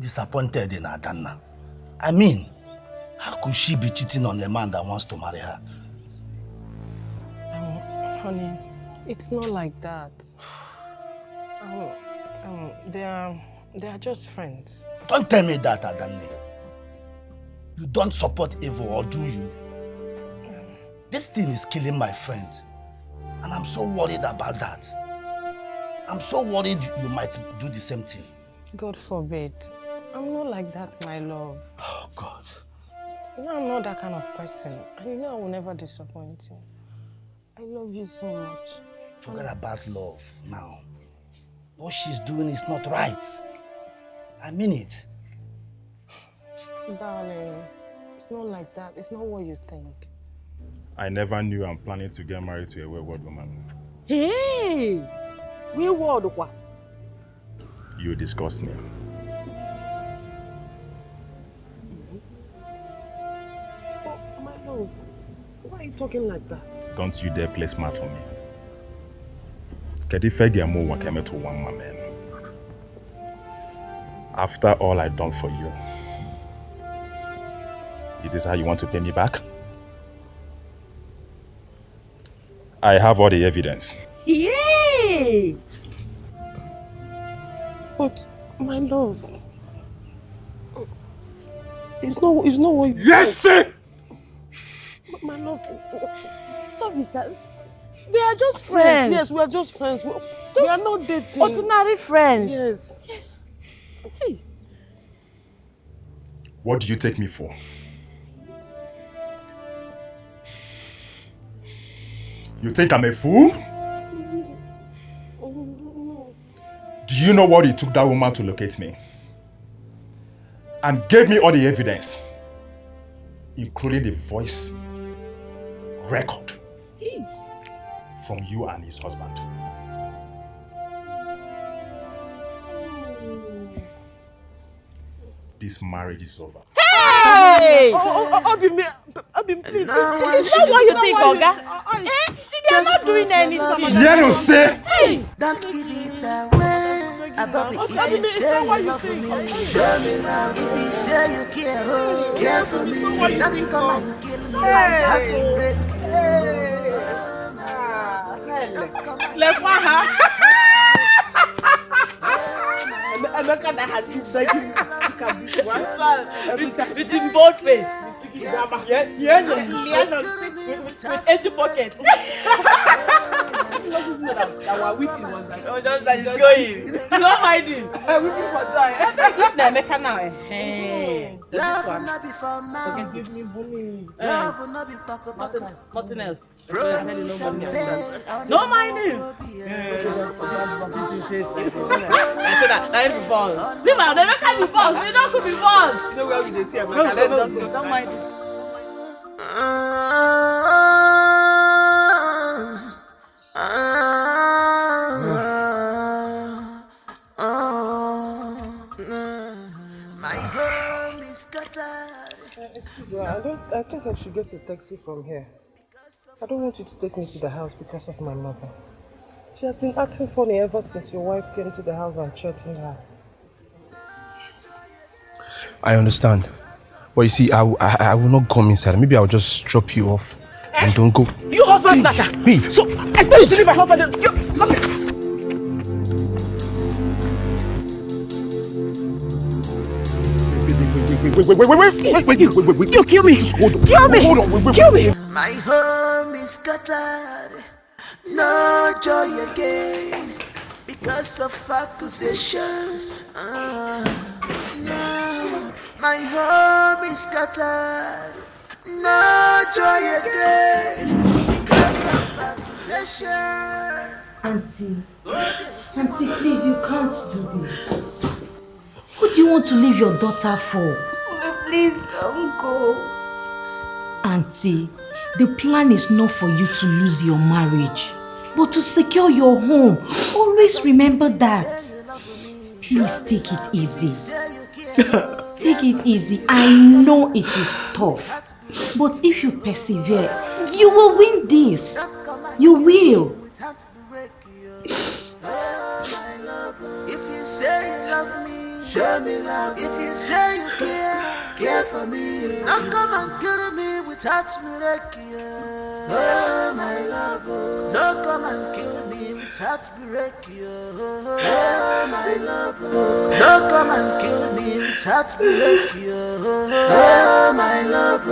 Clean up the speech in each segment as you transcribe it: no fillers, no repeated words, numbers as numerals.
disappointed in Adanna. I mean, how could she be cheating on a man that wants to marry her? Honey, it's not like that. They are just friends. Don't tell me that, Adanne. You don't support evil, or do you? This thing is killing my friend. And I'm so worried about that. I'm so worried you might do the same thing. God forbid. I'm not like that, my love. Oh, God. You know I'm not that kind of person. And you know I will never disappoint you. I love you so much. Forget about love now. What she's doing is not right. I mean it. Darling, it's not like that. It's not what you think. I never knew I'm planning to get married to a wayward woman. Hey! Wayward what? You disgust me. Oh, my love, why are you talking like that? Don't you dare play smart on me. To one man. After all I've done for you, it is how you want to pay me back? I have all the evidence. Yay! But, my love, it's not what you Yes, sir! My love, Sorry, sir. they are just friends. Yes, we are just friends. We are not dating. Ordinary friends. Yes. Yes. Hey. What do you take me for? You think I'm a fool? Do you know what it took that woman to locate me? And gave me all the evidence, including the voice record from you and his husband. This marriage is over. Hey! Abim, please. Is that what you think, Oga? They are not doing anything. You say? Hey! Don't give it away. Above it, if you say you love me, show me love. If you say you care for me, don't come and kill me. My heart will break you. Don't come and Let's kill me. Emeka that has been begging with in both ways. With empty pockets. Oh, just that he's going. Don't mind him. Waiting for joy. Emeka now. Hey. Love will not be for mouth. Give me bully. Love will not be talk. Nothing else. Promise and fail. No mind him. Leave out, they can't be false. They don't could be false. You know where we dey see him. Let's just go. Don't mind it. My home is scattered. I think I should get a taxi from here. I don't want you to take me to the house because of my mother. She has been acting funny ever since your wife came to the house and threatened her. I understand. But you see, I will not come inside. Maybe I'll just drop you off and don't go. You husband snatcher! Me! So, I said you to leave my husband. You, come here. Wait. You kill me! Kill me! Kill me! My home is scattered. No joy again because of accusation. No. My home is scattered. No joy again because of accusation. Auntie, please, you can't do this. Who do you want to leave your daughter for? Please don't go. Auntie, the plan is not for you to lose your marriage, but to secure your home. Always remember that. Please take it easy. Take it easy. I know it is tough, but if you persevere, you will win this. You will. If you say you love me, show me love. If you say you care for me. Don't come and kill me without miracle. Oh, my love. Don't come and kill me without miracle. Oh, my love. Don't come and kill me without miracle. Oh, my love.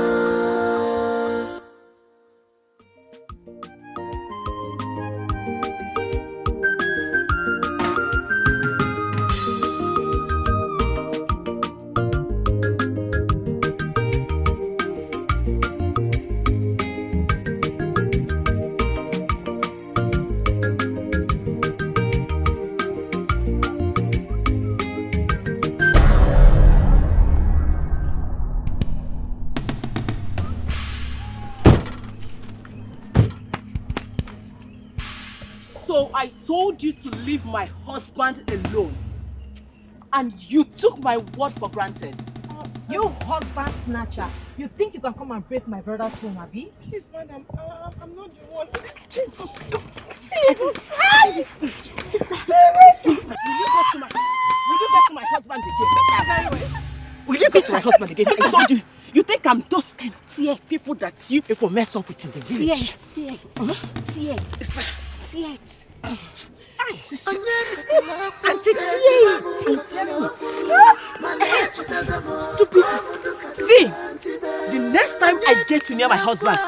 So I told you to leave my husband alone. And you took my word for granted. You husband snatcher. You think you can come and break my brother's home, Abi? Please, madam, I'm not the one. Jesus, stop. Will you get to my husband again? Will you get to my husband again? I told you. You think I'm those kind of people that you people mess up with in the village? See it. See, the next time I get to near my husband,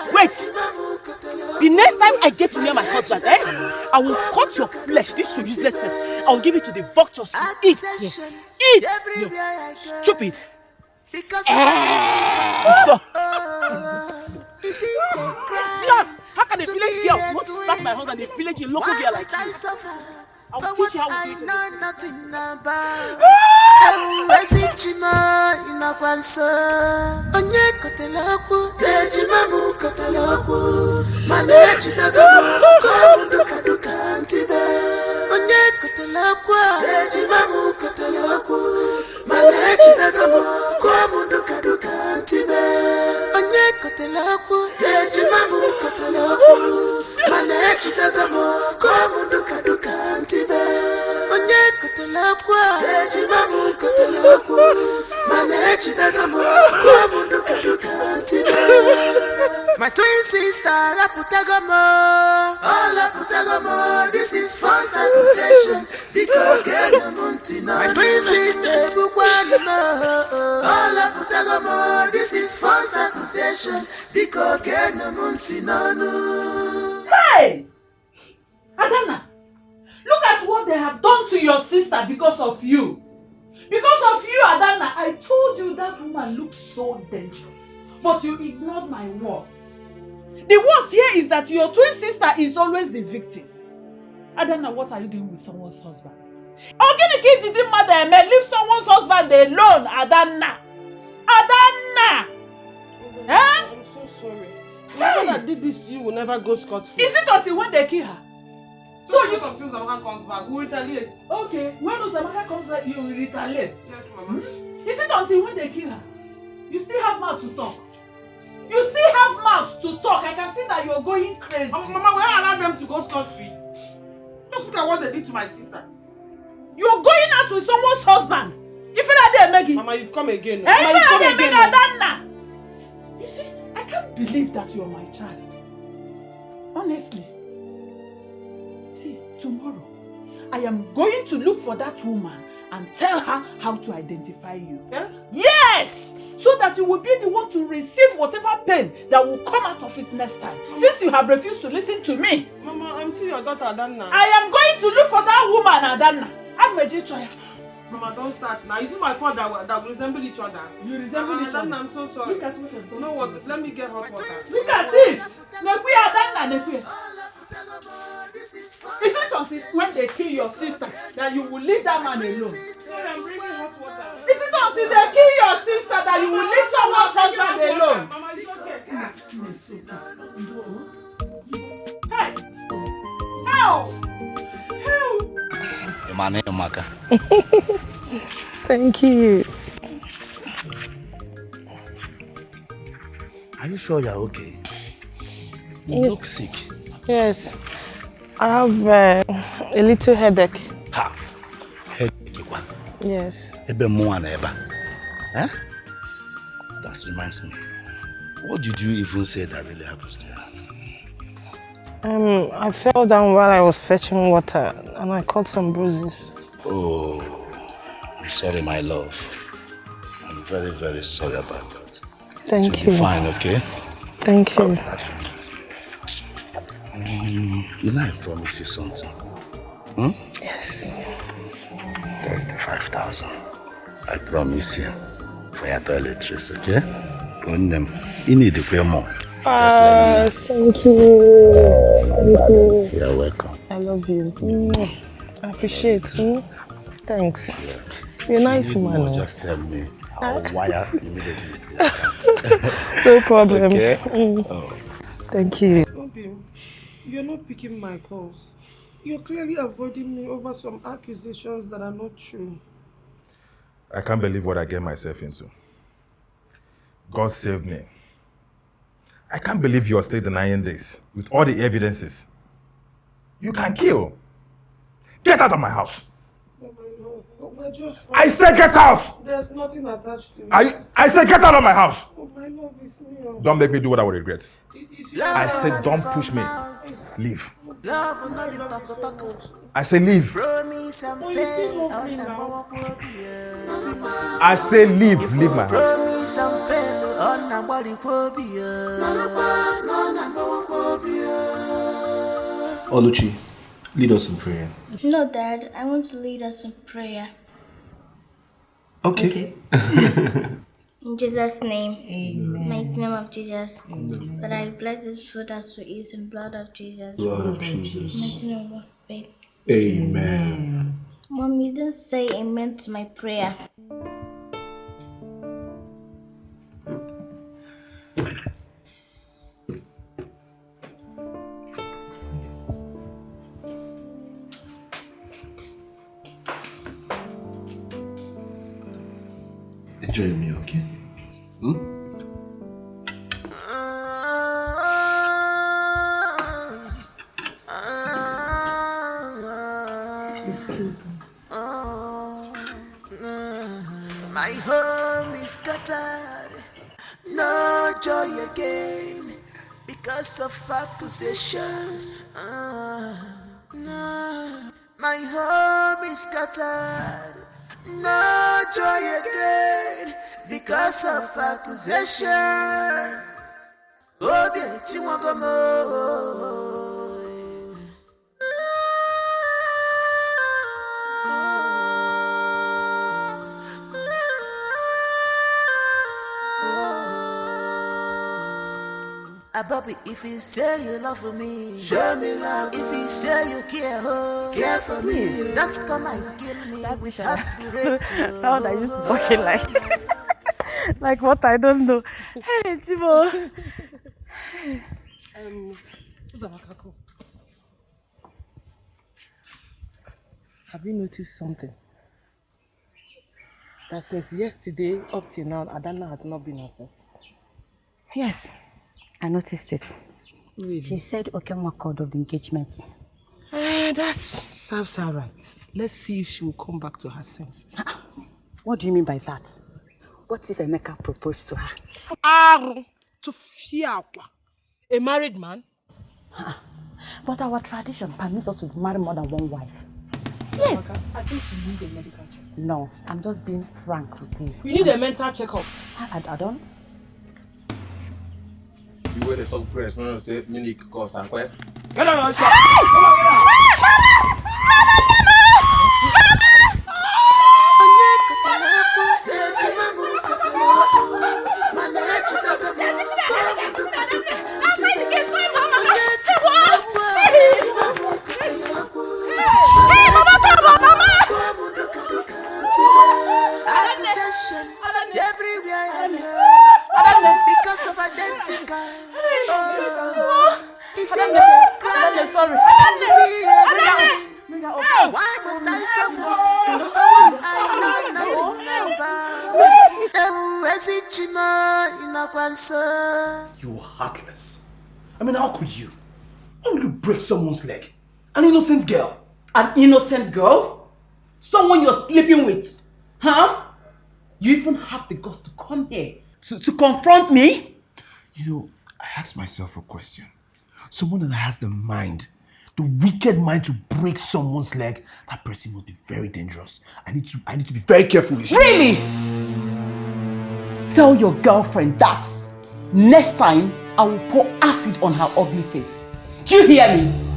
the next time I get to near my husband, I will cut your flesh, this your uselessness. I will give it to the vultures to eat. Eat! Stupid. Stop. How can a village girl want to slap my husband, a village a local girl like you? I will teach you how to do it. My twin sister, La Putagamo, this is false accusation. Because my twin sister, La Putagamo, this is false accusation. Because Hey! Adana, look at what they have done to your sister because of you. Because of you, Adana, I told you that woman looks so dangerous. But you ignored my word. The worst here is that your twin sister is always the victim. Adana, what are you doing with someone's husband? Leave someone's husband alone, Adana. Adana! I'm so sorry. Whoever that did this to you will never go scot-free. Is it until when they kill her? So you until Zamaka comes back, we'll retaliate. Okay, when Zamaka comes back, you will retaliate. Yes, Mama. Is it until when they kill her? You still have mouth to talk. You still have mouth to talk. I can see that you're going crazy. Oh, Mama, will I allow them to go scot-free? Just look at what they did to my sister. You're going out with someone's husband. If you're not there, Maggie. Mama, you've come again. Mama, you've come again. You see, I can't believe that you're my child. Honestly. See, tomorrow, I am going to look for that woman and tell her how to identify you. Yeah? Yes! So that you will be the one to receive whatever pain that will come out of it next time. Mama, since you have refused to listen to me. Mama, I'm still your daughter, Adana. I am going to look for that woman, Adana. Mama, don't start now. Is it my fault that we resemble each other? You resemble each other? Adana, I'm so sorry. Look at what I've done. You know what? Let me get hot water. Look at this! Is it until when they kill your sister that you will leave that man alone? Sorry, I'm bringing hot water. Is it until they kill your sister that you will leave someone's husband alone? Mama, it's okay. Hey! Help! Help! Thank you. Are you sure you're okay? You look sick. Yes. I have a little headache. Ha! Headache. Yes. Ebe mo and eba. Huh? That reminds me. What did you even say that really happens to you? I fell down while I was fetching water and I caught some bruises. Oh, I'm sorry, my love. I'm very, very sorry about that. Thank you. Be fine, okay? Thank you. You know, I promised you something. Yes. There's the 5,000. I promise you for your toiletries, okay? You need to pay more. Just let me. Thank you. Thank you. You're welcome. I love you. I appreciate it. Thanks. Yeah. You're a nice man. Just tell me. I'll wire immediately to your account. No problem. Okay? Thank you. Obim, you're not picking my calls. You're clearly avoiding me over some accusations that are not true. I can't believe what I get myself into. God save me. I can't believe you are still denying this with all the evidences. You can kill. Get out of my house. Oh my love, we're just I said get out! There's nothing attached to it. I said get out of my house! Oh my love, it's me. Don't make me do what I will regret. I said don't push me. Leave. I say leave. I say leave. Leave my house. Oluchi, lead us in prayer. No, Dad. I want to lead us in prayer. Okay. In Jesus' name. Amen. Mighty name of Jesus. But I bless this food as we eat in blood of Jesus. Blood of Jesus. Mighty name of faith. Amen. Mom, you didn't say amen to my prayer. Enjoy your meal, okay? My home is scattered, no joy again because of accusation. My home is scattered, no joy again because of accusation. Oh, beauty, Bobby, if you say you love me, show me love. If you say you care for me, don't come and kill me with aspiration. How I used to talk like what I don't know. Hey, Chibo. Uzabakako, have you noticed something? That since yesterday up till now, Adana has not been herself. Yes, I noticed it. Really? She said Okenwa called off the engagement. That serves her right. Let's see if she will come back to her senses. What do you mean by that? What if Emeka proposed to her? To Fiakwa, a married man? But our tradition permits us to marry more than one wife. Yes. I think you need a medical check. No, I'm just being frank with you. You need a mental checkup. I don't. You wear the song press, no, say, Munich, cause I'm quiet. Get on, Accusation everywhere I go because of identical. It's not a crime to be a man. Why must I suffer for what I know nothing about? You are heartless. I mean, how could you? How would you break someone's leg? An innocent girl. An innocent girl? Someone you're sleeping with? Huh? You even have the guts to come here to confront me? You know, I asked myself a question. Someone that has the mind, the wicked mind to break someone's leg, that person must be very dangerous. I need to be very careful with you. Really? Tell your girlfriend that next time I will pour acid on her ugly face. Do you hear me?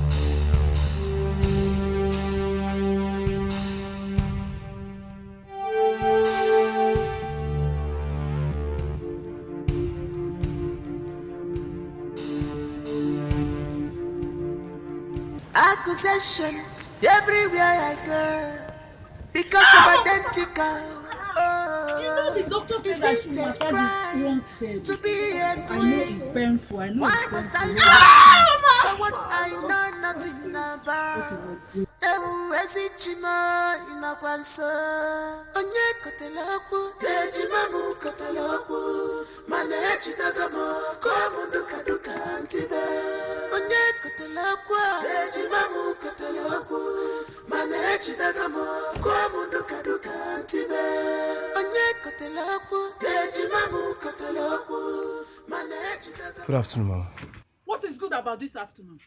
Accusation everywhere I go because of identical. The doctor said Is I it should a massage his crime wrong side to be a because I know it's queen? painful. I know Why it's must painful. I suffer for what I know nothing about? Ezichima inakwanso onye kotelakwu ejimamu kotelakwu mana ejidagamo komundu kaduka ntibe onye kotelakwu ejimamu kotelakwu mana ejidagamo komundu kaduka ntibe onye kotelakwu ejimamu kotelakwu mana ejidagamo. Good afternoon, Mama. What is good about this afternoon?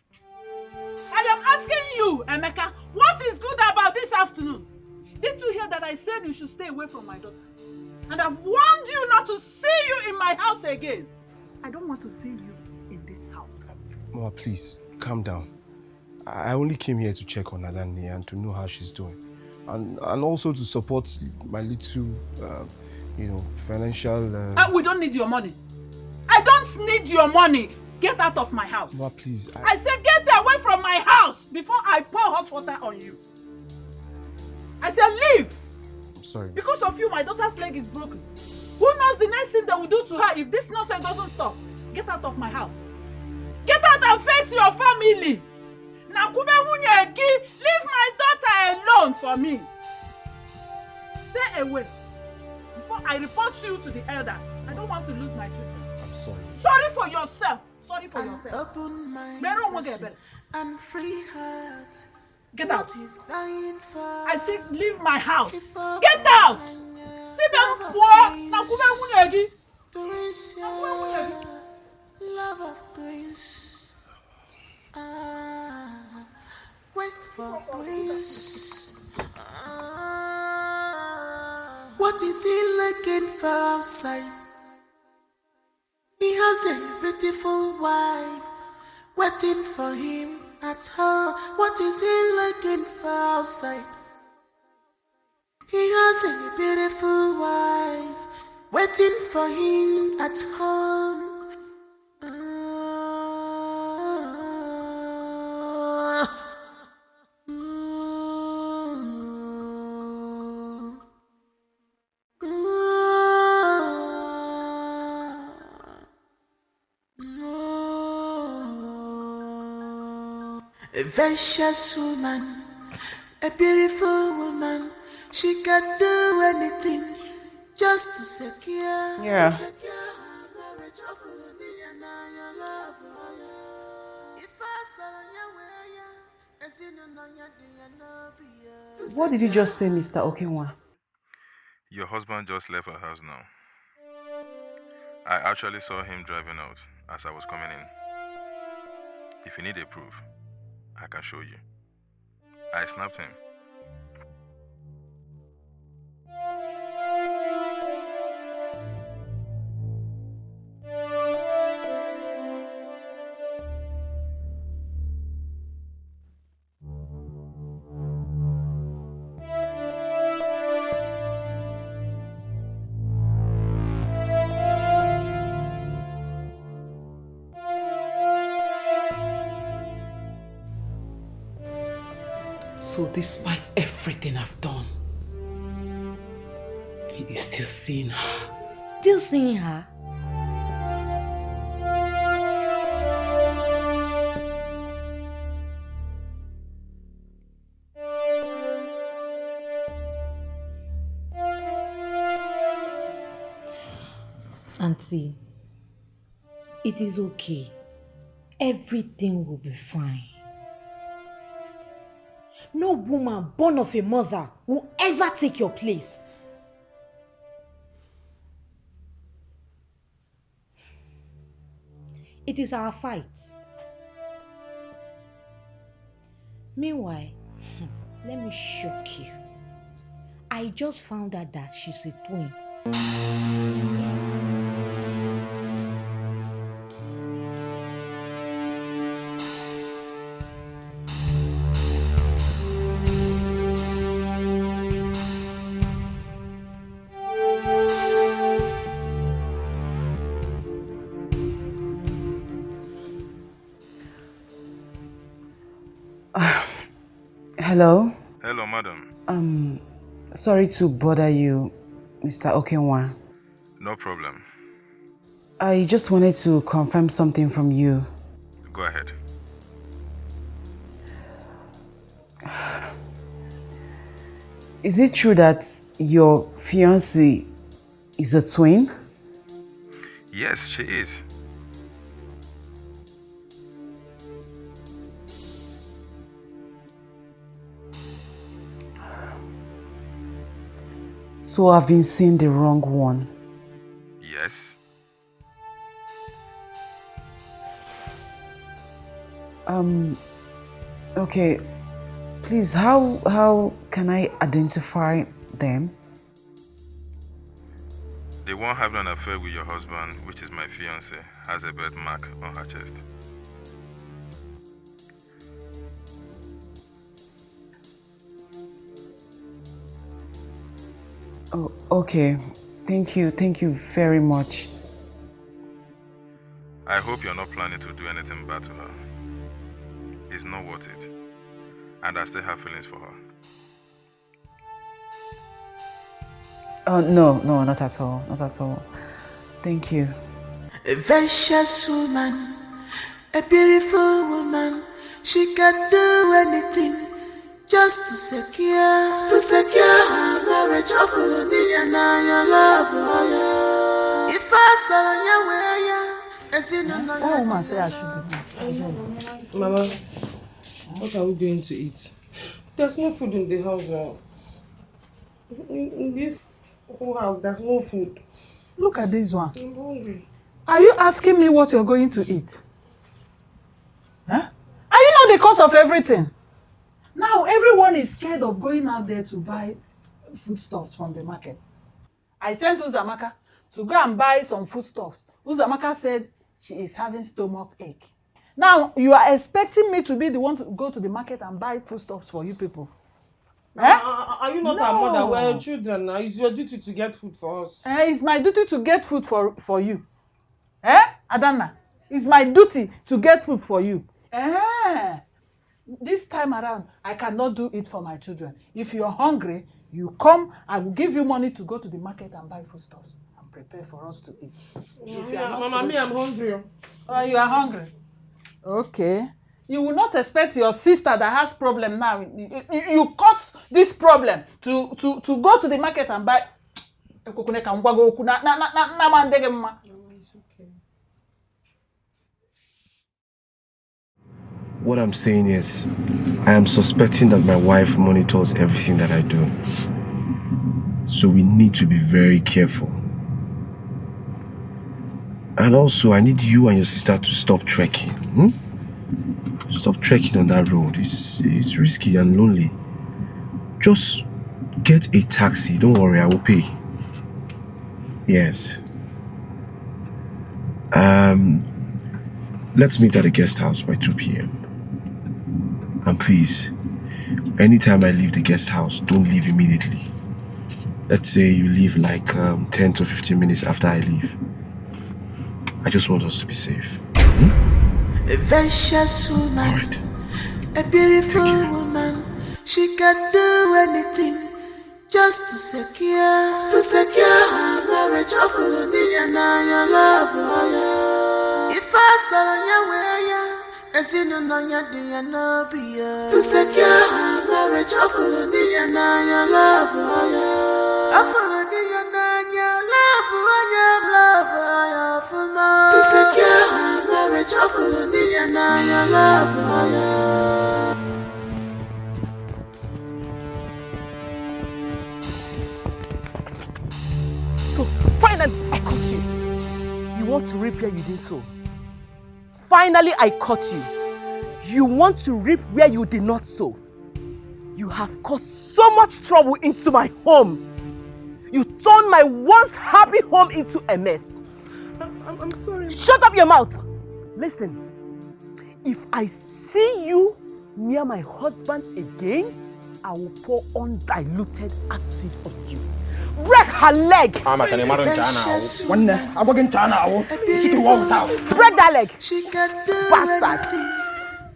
I am asking you, Emeka, what is good about this afternoon? Did you hear that I said you should stay away from my daughter? And I've warned you not to see you in my house again. I don't want to see you in this house. Mama, please, calm down. I only came here to check on Aneke and to know how she's doing. And also to support my little, financial... We don't need your money. I don't need your money. Get out of my house. Mama, please. I said get away from my house before I pour hot water on you. I said leave. I'm sorry. Because of you, my daughter's leg is broken. Who knows the next thing they will do to her if this nonsense doesn't stop? Get out of my house. Get out and face your family. Leave my daughter alone for me. Stay away before I report you to the elders. I don't want to lose my children. I'm sorry. Sorry for yourself. Sorry for yourself. Open mind and free heart. Get out. Dying for I said leave my house. Get out. See them love of grace. Waste for grace. What is he looking for outside? He has a beautiful wife waiting for him at home. What is he looking for outside? He has a beautiful wife waiting for him at home. A vicious woman, a beautiful woman, she can do anything just to secure, her marriage. What did you just say, Mr. Okenwa? Your husband just left our house now. I actually saw him driving out as I was coming in. If you need a proof, I can show you. I snapped him. So despite everything I've done, he is still seeing her. Still seeing her? Auntie, it is okay. Everything will be fine. No woman born of a mother will ever take your place. It is our fight. Meanwhile, let me shock you. I just found out that she's a twin. Hello? Hello, madam. Sorry to bother you, Mr. Okenwa. No problem. I just wanted to confirm something from you. Go ahead. Is it true that your fiancée is a twin? Yes, she is. So I've been seeing the wrong one. Yes. Okay. Please, how can I identify them? The one having an affair with your husband, which is my fiancé, has a birthmark on her chest. Oh, okay. Thank you very much. I hope you're not planning to do anything bad to her. It's not worth it. And I still have feelings for her. No, not at all. Not at all. Thank you. A vicious woman, a beautiful woman, she can do anything just to secure her marriage. Hopefully, your love. If I saw your way, as in another. That woman said I should be nice. Mama, what are we going to eat? There's no food in the house now. In this whole house, there's no food. Look at this one. I'm hungry. Are you asking me what you're going to eat? Huh? Are you not the cause of everything? Now everyone is scared of going out there to buy foodstuffs from the market. I sent Uzamaka to go and buy some foodstuffs. Uzamaka said she is having stomach ache. Now you are expecting me to be the one to go to the market and buy foodstuffs for you people? Are you not our mother? No. We're your children now. It's your duty to get food for us. It's my duty to get food for you. Adana, it's my duty to get food for you. This time around, I cannot do it for my children. If you're hungry, you come, I will give you money to go to the market and buy foodstuffs and prepare for us to eat. Mama, I'm hungry. Oh, you are hungry? Okay. You will not expect your sister that has problem now. You cause this problem to go to the market and buy. What I'm saying is, I am suspecting that my wife monitors everything that I do. So we need to be very careful. And also, I need you and your sister to stop trekking. Stop trekking on that road. It's risky and lonely. Just get a taxi. Don't worry, I will pay. Yes. Let's meet at the guest house by 2 p.m. And please, anytime I leave the guest house, don't leave immediately. Let's say you leave like 10 to 15 minutes after I leave. I just want us to be safe. A vicious woman, a beautiful woman, she can do anything just to secure her marriage. Hopefully, your love. If I saw your way, as in another no be to secure her marriage. Hopefully, your love. Hopefully, your love for more to secure her marriage. Hopefully, your love. So finally, I caught you. You want to reap where you didn't sow. finally I caught you. You want to reap where you did not sow. You have caused so much trouble into my home. You turned my once happy home into a mess. I'm sorry. Shut up your mouth. Listen, if I see you near my husband again, I will pour undiluted acid on you. Break her leg. Break that leg. She can do Bastard. anything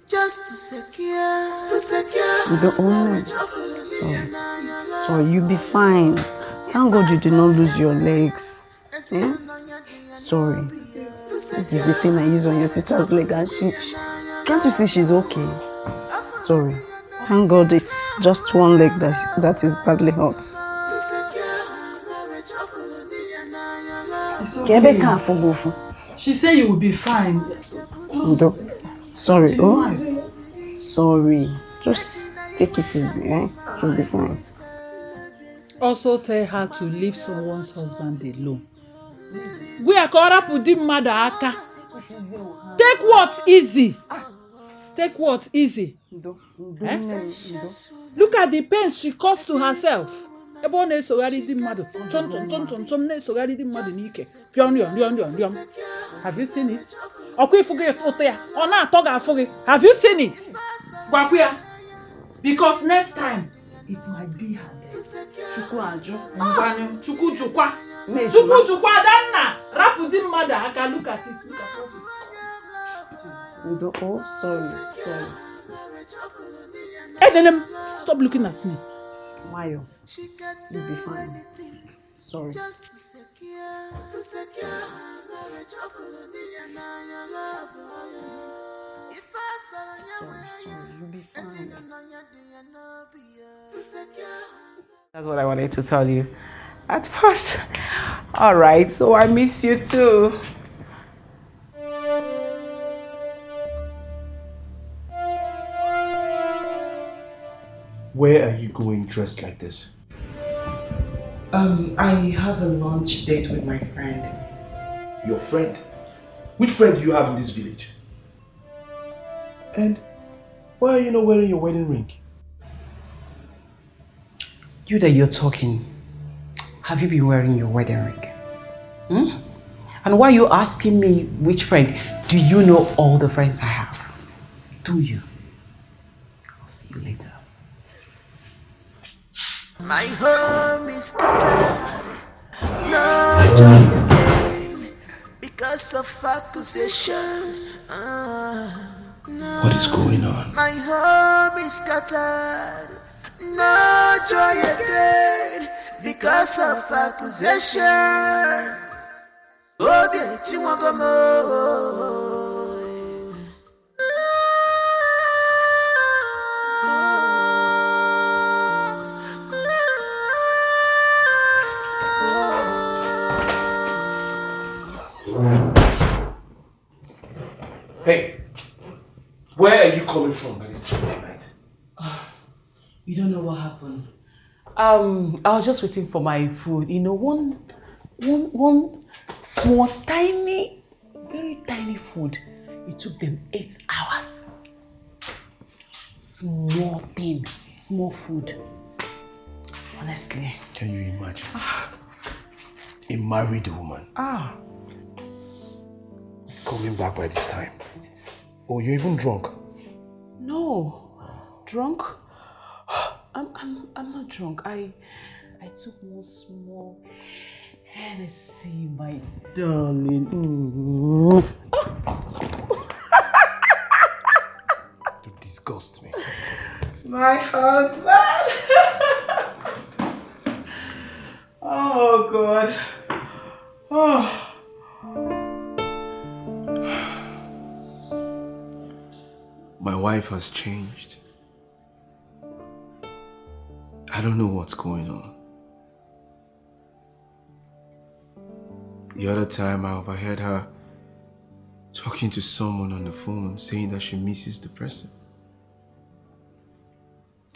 just to secure The only so you'll be fine. Thank God you did not lose your legs. Eh? Sorry. This is the thing I use on your sister's leg, and she can't you see she's okay? Sorry. Thank God it's just one leg that is badly hurt. She said you will be fine. Sorry. Oh, sorry. Just take it easy, eh? You'll be fine. Also tell her to leave someone's husband alone. We are caught up with the mother aka. Take what easy. Take what easy. Eh? Look at the pain she caused to herself. Have you seen it? Have you seen it? Because next time it might be her. Look at it. Oh, sorry. Edenem, stop looking at me. Mayo, you'll be fine. Sorry. You'll be fine. That's what I wanted to tell you at first. All right, so I miss you too. Where are you going dressed like this? I have a lunch date with my friend. Your friend? Which friend do you have in this village? And why are you not wearing your wedding ring? You that you're talking, have you been wearing your wedding ring? And why are you asking me which friend? Do you know all the friends I have? Do you? I'll see you later. My home is scattered, no joy again, because of accusation. What is going on? My home is scattered, no joy again, because of accusation. Oh, beauty, Hey, where are you coming from by this time of night? You don't know what happened. I was just waiting for my food. You know, one small, tiny, very tiny food. It took them 8 hours. Small thing, small food. Honestly. Can you imagine? A married woman. Coming back by this time. Oh, you're even drunk? No. Drunk? I'm not drunk. I took one small Hennessy, my darling. You disgust me. My husband. Oh God. Oh. My wife has changed. I don't know what's going on. The other time I overheard her talking to someone on the phone saying that she misses the person.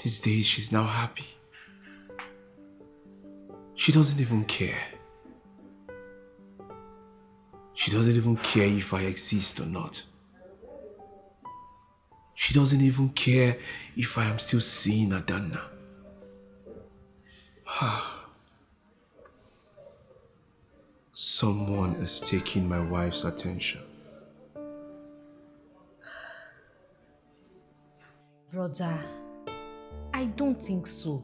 These days she's now happy. She doesn't even care. She doesn't even care if I exist or not. doesn't even care if I am still seeing Adanna. Someone is taking my wife's attention. Brother, I don't think so.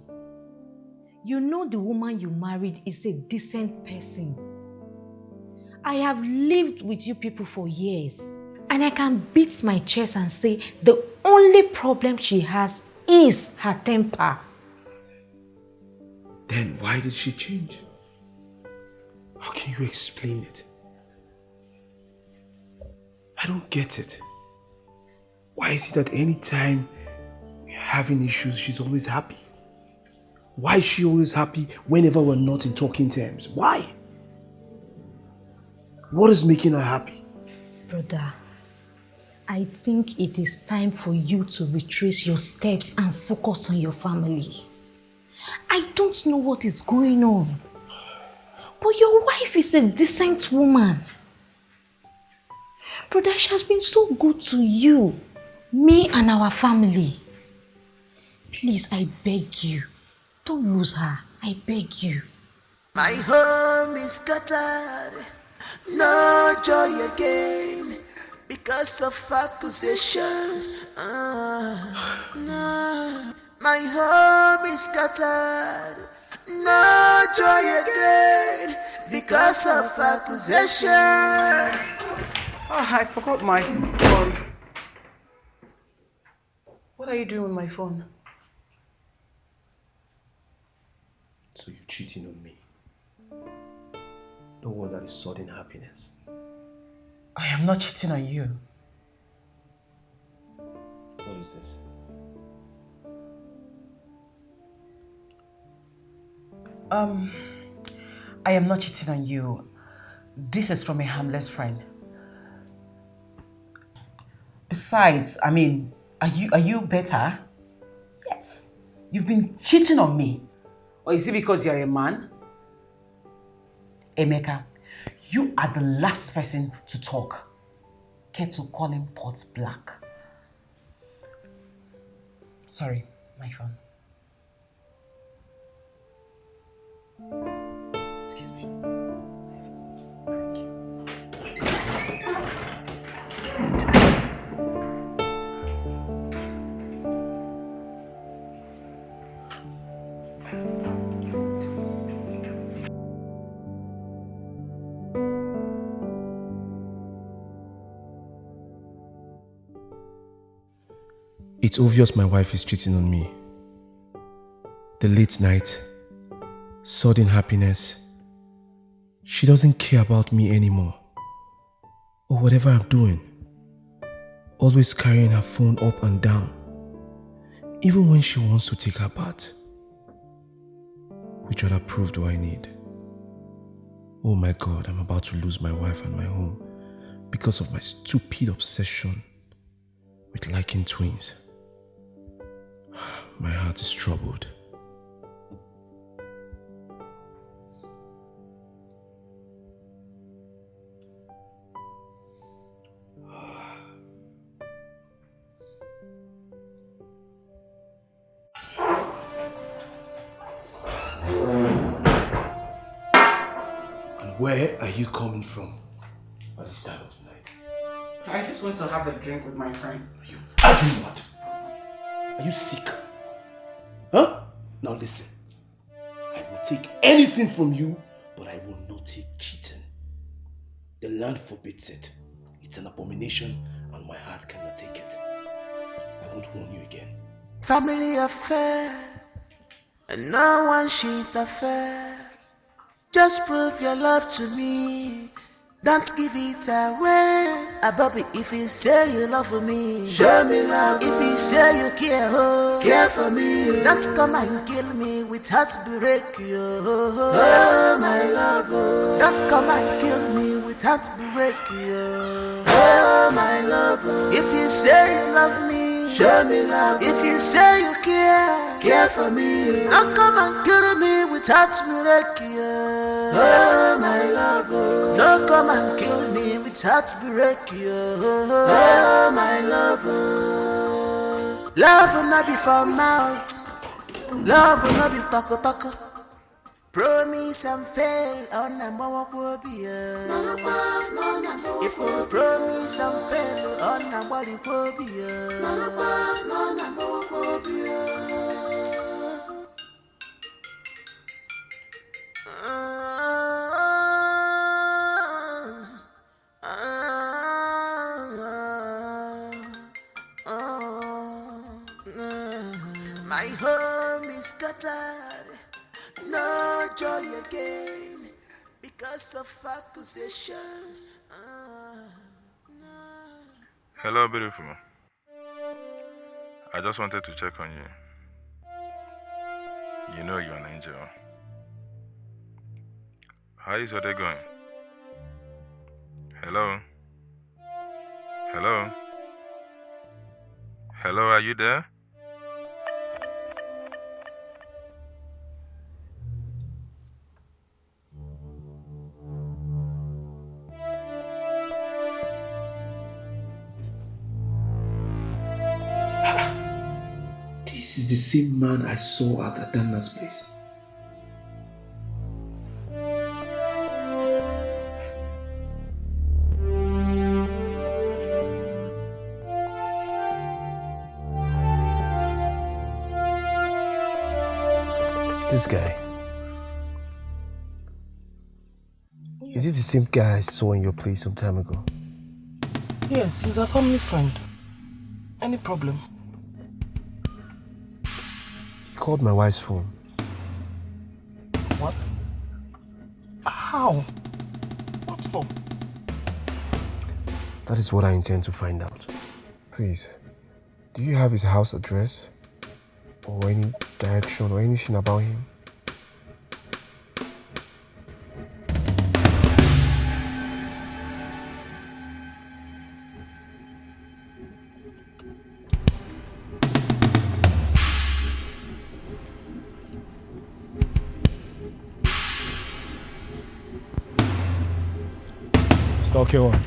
You know the woman you married is a decent person. I have lived with you people for years, and I can beat my chest and say the only problem she has is her temper. Then why did she change? How can you explain it? I don't get it. Why is it that any time we're having issues, she's always happy? Why is she always happy whenever we're not in talking terms? Why? What is making her happy? Brother, I think it is time for you to retrace your steps and focus on your family. I don't know what is going on, but your wife is a decent woman. Brother, she has been so good to you, me and our family. Please, I beg you, don't lose her. I beg you. My home is scattered, no joy again because of accusation. No. My home is scattered, no joy again because of accusation. I forgot my phone. What are you doing with my phone? So you're cheating on me. No wonder this sudden happiness. I am not cheating on you. What is this? I am not cheating on you. This is from a harmless friend. Besides, I mean, are you better? Yes. You've been cheating on me. Or is it because you're a man? Emeka, you are the last person to talk. Kettle calling pot black. Sorry, my phone. Excuse me. Thank you. It's obvious my wife is cheating on me. The late night, sudden happiness. She doesn't care about me anymore. Or whatever I'm doing. Always carrying her phone up and down. Even when she wants to take her bath. Which other proof do I need? Oh my God, I'm about to lose my wife and my home because of my stupid obsession with liking twins. My heart is troubled. And where are you coming from at this time of night? I just went to have a drink with my friend. Are you what? Are you sick? Huh? Now listen. I will take anything from you, but I will not take cheating. The land forbids it. It's an abomination and my heart cannot take it. I won't warn you again. Family affair, and no one should interfere. Just prove your love to me. Don't give it away. Bobby, if you say you love me, show me love. If you say you care, oh, care for me. Don't come and kill me with heartbreak, oh, my love. Oh. Don't come and kill me with heartbreak, oh, my love. Oh. If you say you love me, show me love. If you say you care for me. Don't come and kill me with heartbreak, oh, my love. Oh. Don't come and kill me with heartbreak, oh, my love. Oh. Love will not be for mouth. Love will not be talk. Promise and fail on number one be. If we promise and fail on number one be. My home is scattered, no joy again because of accusation. Hello, beautiful. I just wanted to check on you. You know you're an angel. How is your day going? Hello? Hello? Hello, are you there? This is the same man I saw at Adana's place. This guy. Is it the same guy I saw in your place some time ago? Yes, he's a family friend. Any problem? He called my wife's phone. What? How? What for? That is what I intend to find out. Please, do you have his house address? Or any direction or anything about him? Mr. Okewa,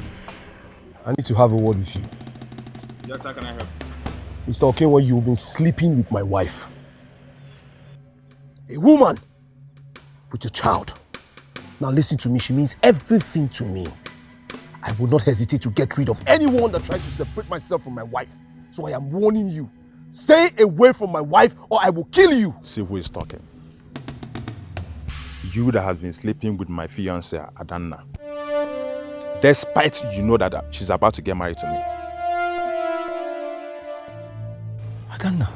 I need to have a word with you. Yes, how can I help? Mr. Okewa, you've been sleeping with my wife. A woman with a child. Now listen to me, she means everything to me. I will not hesitate to get rid of anyone that tries to separate myself from my wife. So I am warning you. Stay away from my wife or I will kill you. See who is talking. You that has been sleeping with my fiancée, Adana. Despite you know that she's about to get married to me. Adana?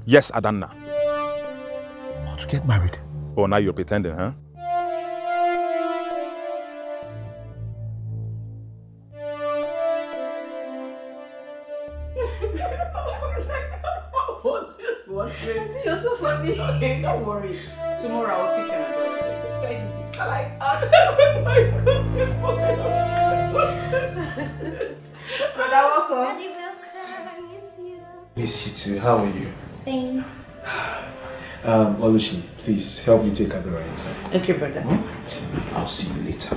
Yes, Adana. About to get married? Oh, now you're pretending, huh? You're so funny. Don't worry. Tomorrow I'll take care of it. Guys, you see. I like. Oh my goodness, what's this? Brother, welcome. Daddy, welcome. I miss you. Miss you too. How are you? Thanks. Oluchi, please help me take Adora inside. Okay, brother. I'll see you later.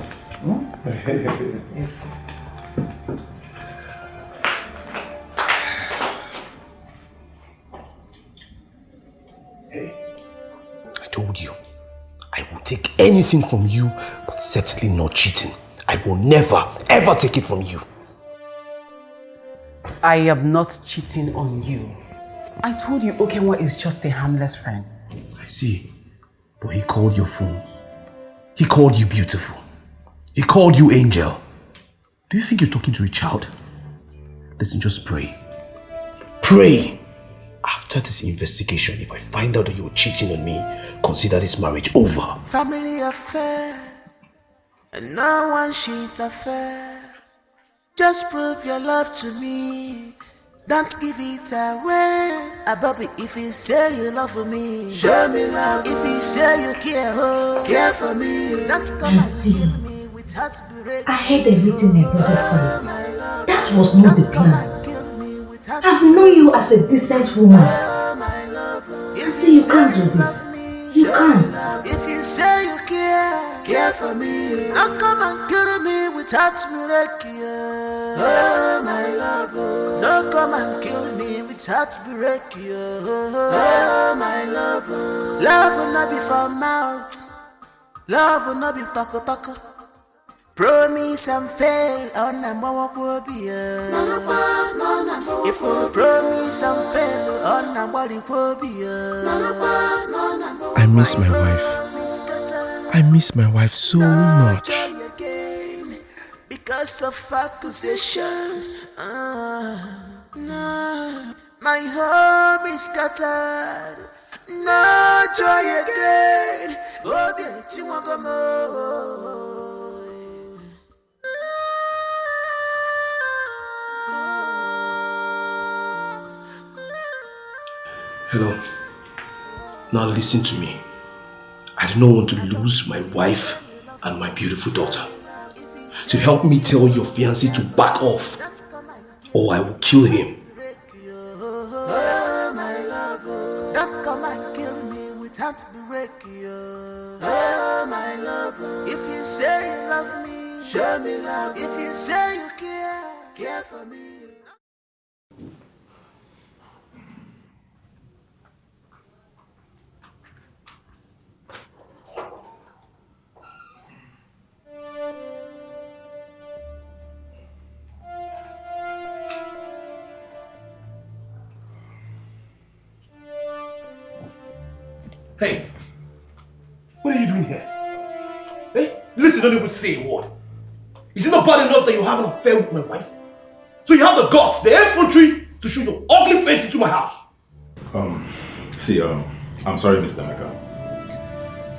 Yes. I told you, I will take anything from you, but certainly not cheating. I will never, ever take it from you. I am not cheating on you. I told you Okenwa is just a harmless friend. I see, but he called your phone. He called you beautiful. He called you angel. Do you think you're talking to a child? Listen, just pray. Pray! After this investigation, if I find out that you're cheating on me, consider this marriage over. Family affair, and no one should affair. Just prove your love to me. Don't give it away. Bobby, if you say you love me, show me love. If you say you care, care for me. Don't come and kill me with heartbreak. I heard everything my brother said. That was not the plan. I've known you as a decent woman. Auntie, you can't do this. You can't. If you say you care, care for me. Don't come and kill me with heartbreak, yeah. Oh, my love, oh. Don't come and kill me with heartbreak, yeah. Oh, my love, oh. Love will not be for mouth. Love will not be talk. Promise and fail on number one will be if you promise and fail on number will be I miss my wife. I miss my wife so much. Because of accusation. My home is scattered. No joy again. Oh, beauty won't go more. Hello. Now listen to me. I do not want to lose my wife and my beautiful daughter. So help me tell your fiancé to back off, or I will kill him. Oh, my love, oh. Don't come and kill me without break you. Oh, my love, oh. If you say you love me, show me love. If you say you care for me. Hey, what are you doing here? Hey, listen, don't even say a word. Is it not bad enough that you have an affair with my wife? So you have the guts, the infantry, to show your ugly face into my house. I'm sorry, Mr. Emeka.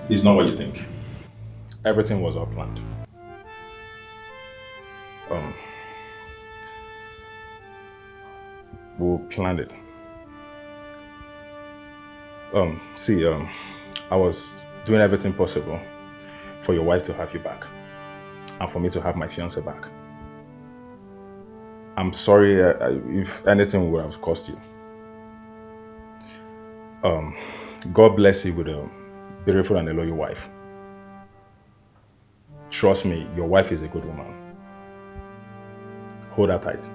It's not what you think. Everything was all planned. We planned it. I was doing everything possible for your wife to have you back and for me to have my fiancé back. I'm sorry if anything would have cost you. God bless you with a beautiful and a loyal wife. Trust me, your wife is a good woman. Hold her tight.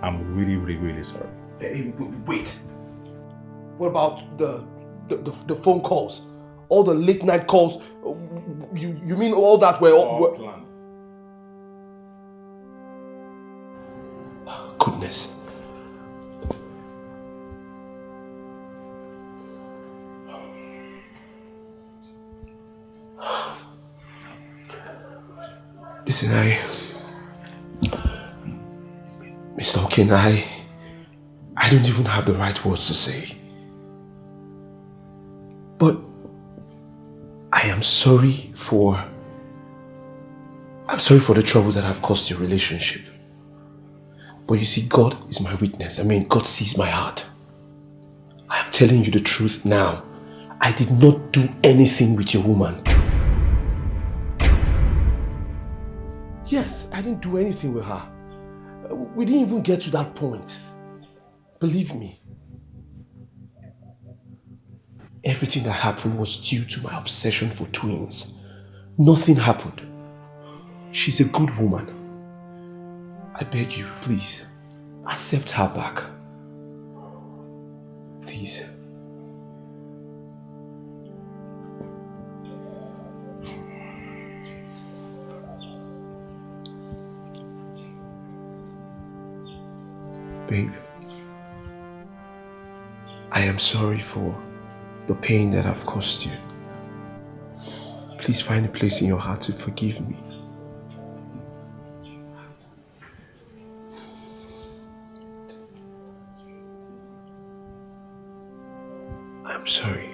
I'm really, really, really sorry. Hey, wait. What about the phone calls? All the late night calls? You mean all that were all planned? Goodness. Listen, Mr. Okin, I don't even have the right words to say. But I am sorry for the troubles that have caused your relationship. But you see, God is my witness. God sees my heart. I am telling you the truth now. I did not do anything with your woman. Yes, I didn't do anything with her. We didn't even get to that point. Believe me. Everything that happened was due to my obsession for twins. Nothing happened. She's a good woman. I beg you, please, accept her back. Please. Babe, I am sorry for the pain that I've caused you. Please find a place in your heart to forgive me. I'm sorry.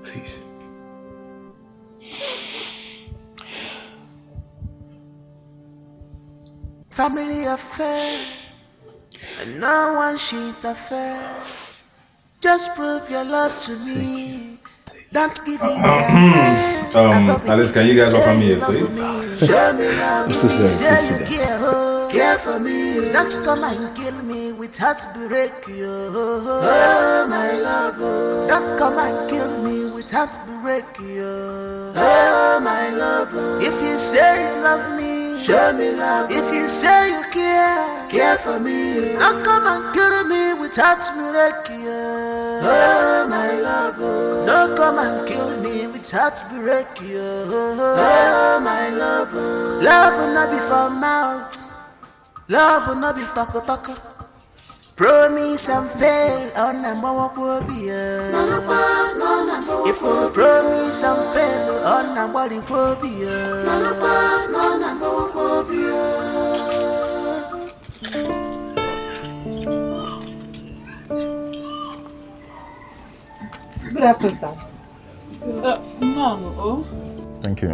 Please. Family affair, and no one should interfere. Just prove your love to me. Don't give it Alice, can you guys offer me a seat? Show me love. I'm so sorry. Say you care for me. Don't come and kill me with heartbreak. Oh, my love. love. Don't come and kill me without breaking you. Oh, my love. If you say you love me, show me love. If you say you care for me. Don't come and kill me without breaking you. Oh, my love. Don't come and kill me without breaking you. Oh, my love. Love will not be for mouth. Love will not be talk. Promise and fail on number one. If you promise and fail on number one. Good afternoon, sirs. No. Thank you.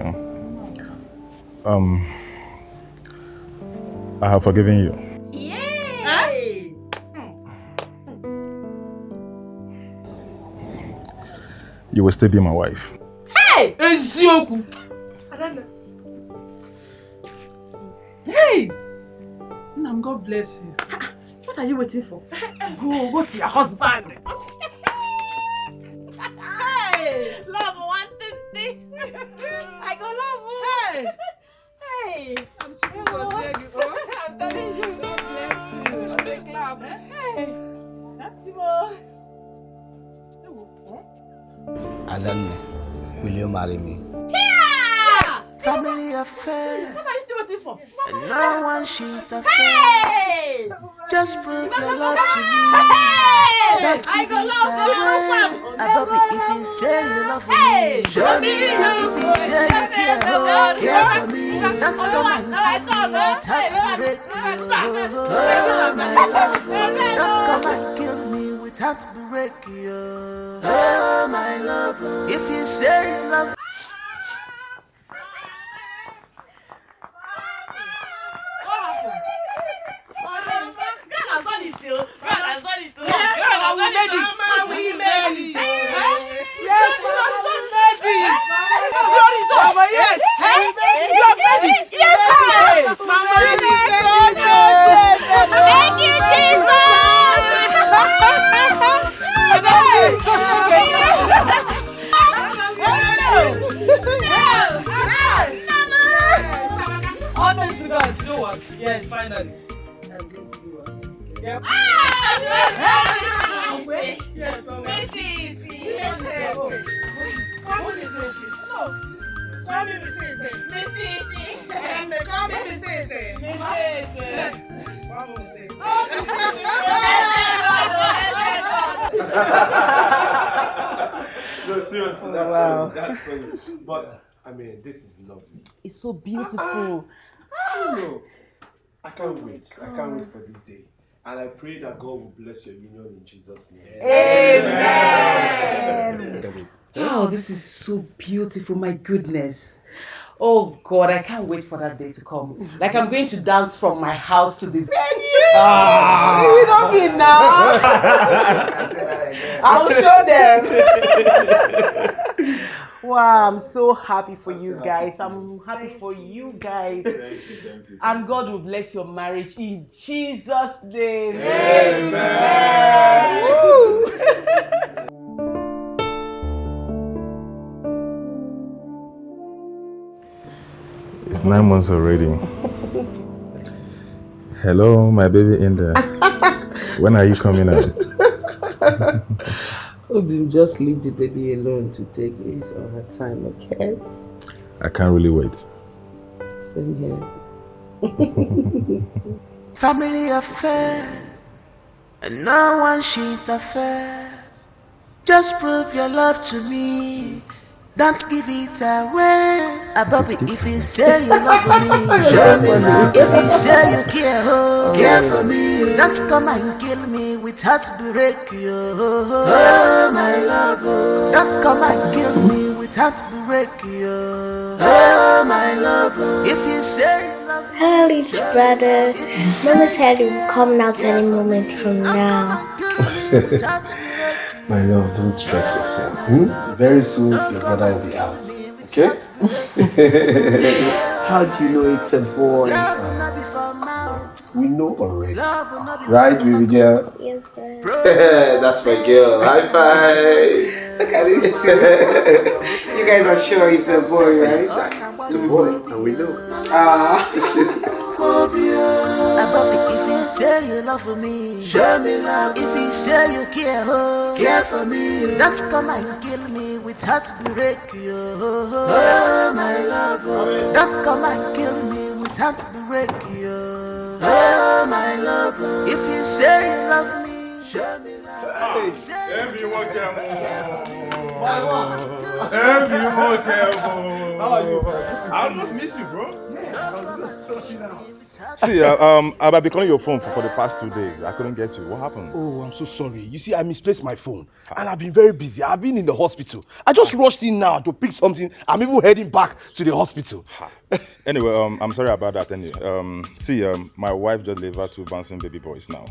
I have forgiven you. Yay! You will still be my wife. Hey! Ezioku! Hey! Nam, God bless you. What are you waiting for? Go to your husband. Hey! Love one thing. I go love you. Hey! I'm telling you. God bless you. Clap. Hey! Aneke, will you marry me? Yeah! Family affair. What are you still waiting for? No one should affair. Hey! Just prove your love to me. Hey! Don't I give go it love away. Above it, if you say you love me, show me love. If you say you care for me, don't come and kill me without break you. Oh, my love, don't come and kill me without break you. Oh, my love, if you say you love me. We made it. Yes, Mama, yes. You have made it. Yes, Mama, thank you, Honest to God, you know what? Yes, finally. I'm going to do what? Yep. Yes, Mama. No, seriously, that's Wow. funny. That's funny. But I mean, this is lovely. It's so beautiful. No, I can't wait. I can't wait for this day. And I pray that God will bless your union in Jesus' name. Amen. Oh, this is so beautiful. My goodness. Oh God, I can't wait for that day to come. Like I'm going to dance from my house to the venue. You don't get now. I'll show them. Wow, I'm so happy for you guys. I'm happy for you guys. Thank you. And God will bless your marriage in Jesus' name. Amen. Woo. It's 9 months already. Hello, my baby in there. When are you coming out? Hope you just leave the baby alone to take his or her time, okay? I can't really wait. Same here. Family affair, and no one should interfere. Just prove your love to me. Don't give it away. Above it, if you say you love me, show me love. If you say you care for me, don't come and kill me without break you. Oh, my love, don't come and kill me without break you. Oh, my love, if you say you love me. Hello, little brother. Mama said you will come out any moment from now. My love, don't stress yourself. Very soon, your brother will be out. Okay? How do you know it's a boy? Love will not be for mouth. We know already. Right, baby girl? Yes, sir. That's my girl. High five. Look at this two. You guys are sure it's a boy, right? It's a boy, and we know. If you say you love me, show me love. If you say you care for me, don't come and kill me with heartbreak. Oh, my love. Don't come and kill me with heartbreak. Oh, my love. If you say you love me, show me love. Everyone careful. How are you? I almost miss you, bro. See, I've been calling your phone for the past 2 days. I couldn't get you. What happened? Oh, I'm so sorry. You see, I misplaced my phone. And I've been very busy. I've been in the hospital. I just rushed in now to pick something. I'm even heading back to the hospital. Anyway, I'm sorry about that. Anyway, see, my wife just delivered 2 bouncing baby boys now.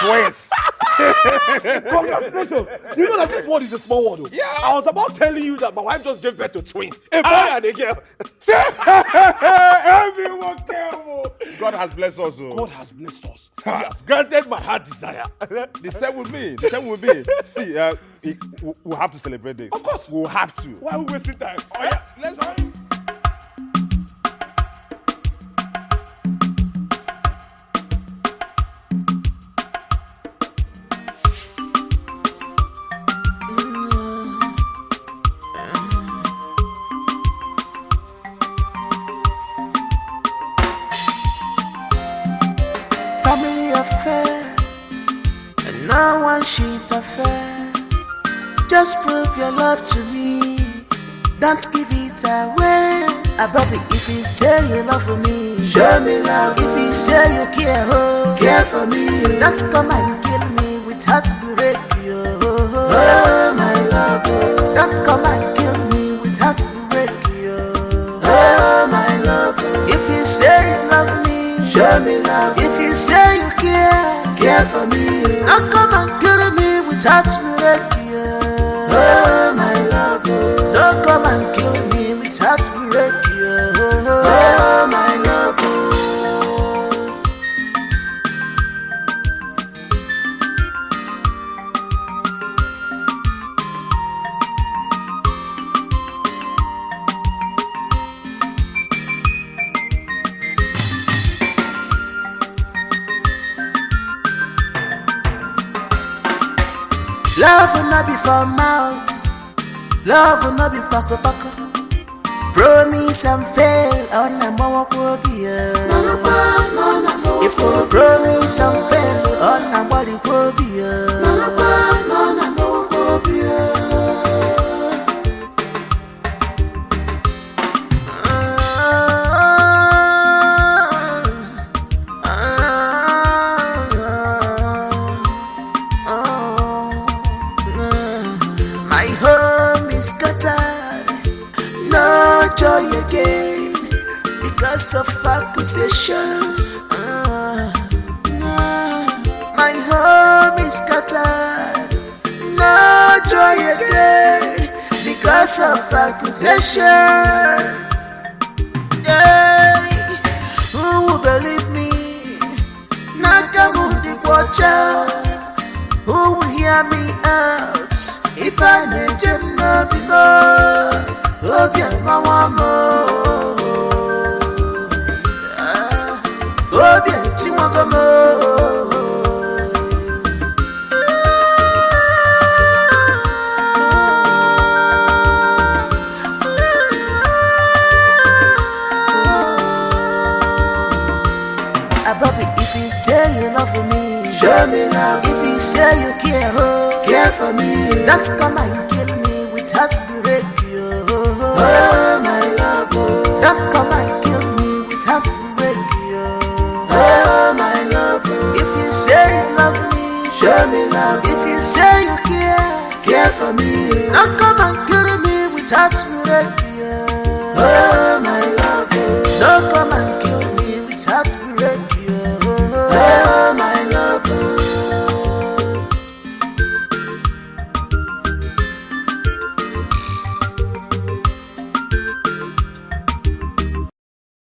Twins! Congratulations! You know that this word is a small word. Yeah. I was about telling you that my wife just gave birth to twins. A boy and a girl. Everyone careful. God has blessed us. God has blessed us. He has granted my heart desire. The same with me. The same with me. See, we'll have to celebrate this. Of course. We'll have to. Why are we wasting time? Oh yeah, let's hurry. Family affair, and no one shit affair. Just prove your love to me, don't give it away. Bobby, if you say you love me, show me love. If you say you care for me, don't come and kill me with heartbreak. Oh, my love, don't come and kill me with heartbreak. Oh, my love, if you say you love me, show me love. If you say you care for me, don't come and kill me with heartbreak. Oh, my love, don't come and kill me with heartbreak. Oh, my love. Love will not be for mouth, love will not be pako. Promise and fail on a mama phobia. If you promise and fail on a body phobia. My home is scattered, no joy again because of accusation. My home is scattered, no joy again because of accusation. Yeah. Who will believe me? Nakamudi Kwacha. Who will hear me out if I need you no below? Oh, yeah, mama. Oh, yeah, Timogamo. Bobby, if you say you love me, show me love. If you say you care for me, don't come and kill me with heartbreak. Oh, my love, don't come and kill me with heartbreak. Oh, my love, if you say you love me, show me love. If you say you care for me, don't come and kill me with heartbreak. Oh,